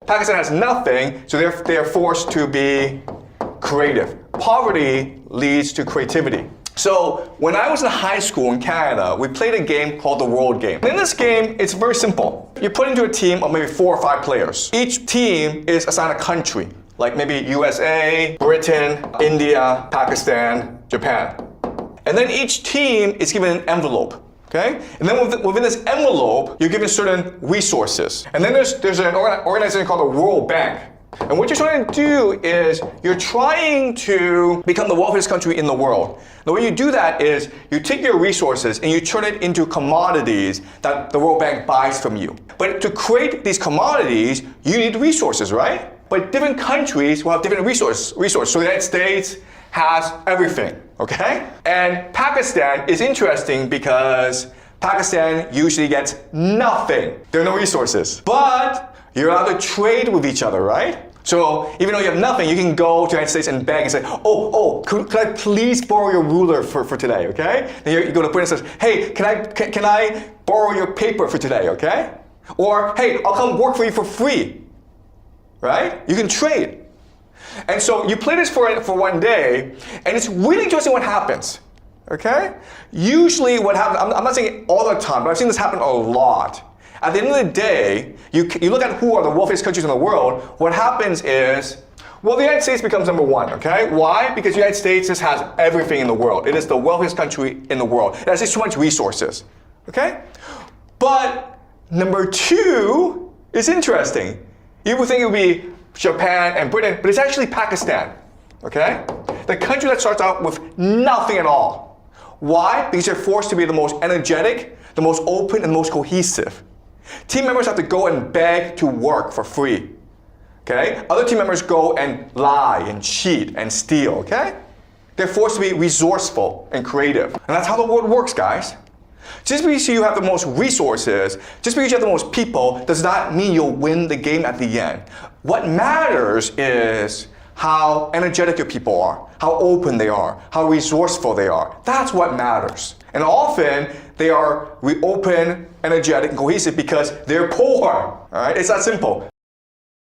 Pakistan has nothing, so they are forced to be creative. Poverty leads to creativity. So when I was in high school in Canada, we played a game called the World Game. In this game, it's very simple. You're put into a team of maybe 4 or 5 players. Each team is assigned a country, like maybe USA, Britain, India, Pakistan, Japan. And then each team is given an envelope. Okay? And then within this envelope, you're given certain resources. And then there's an organization called the World Bank. And what you're trying to do is you're trying to become the wealthiest country in the world. The way you do that is you take your resources and you turn it into commodities that the World Bank buys from you. But to create these commodities, you need resources, right? But different countries will have different resources. So the United States has everything, okay? And Pakistan is interesting because Pakistan usually gets nothing. There are no resources. But you're allowed to trade with each other, right? So even though you have nothing, you can go to the United States and beg and say, could I please borrow your ruler for today, okay? Then you go to Britain and says, hey, can I borrow your paper for today, okay? Or, hey, I'll come work for you for free, right? You can trade. And so you play this for one day, and it's really interesting what happens, okay? Usually what happens, I'm not saying all the time, but I've seen this happen a lot. At the end of the day, you look at who are the wealthiest countries in the world, what happens is, well, the United States becomes number 1, okay? Why? Because the United States just has everything in the world. It is the wealthiest country in the world. It has just so much resources, okay? But number 2 is interesting. You would think it would be Japan and Britain, but it's actually Pakistan, okay? The country that starts out with nothing at all. Why? Because they're forced to be the most energetic, the most open, and the most cohesive. Team members have to go and beg to work for free, okay? Other team members go and lie and cheat and steal, okay? They're forced to be resourceful and creative. And that's how the world works, guys. Just because you have the most resources, just because you have the most people, does not mean you'll win the game at the end. What matters is how energetic your people are, how open they are, how resourceful they are. That's what matters. And often, they are open, energetic, and cohesive because they're poor. All right? It's that simple.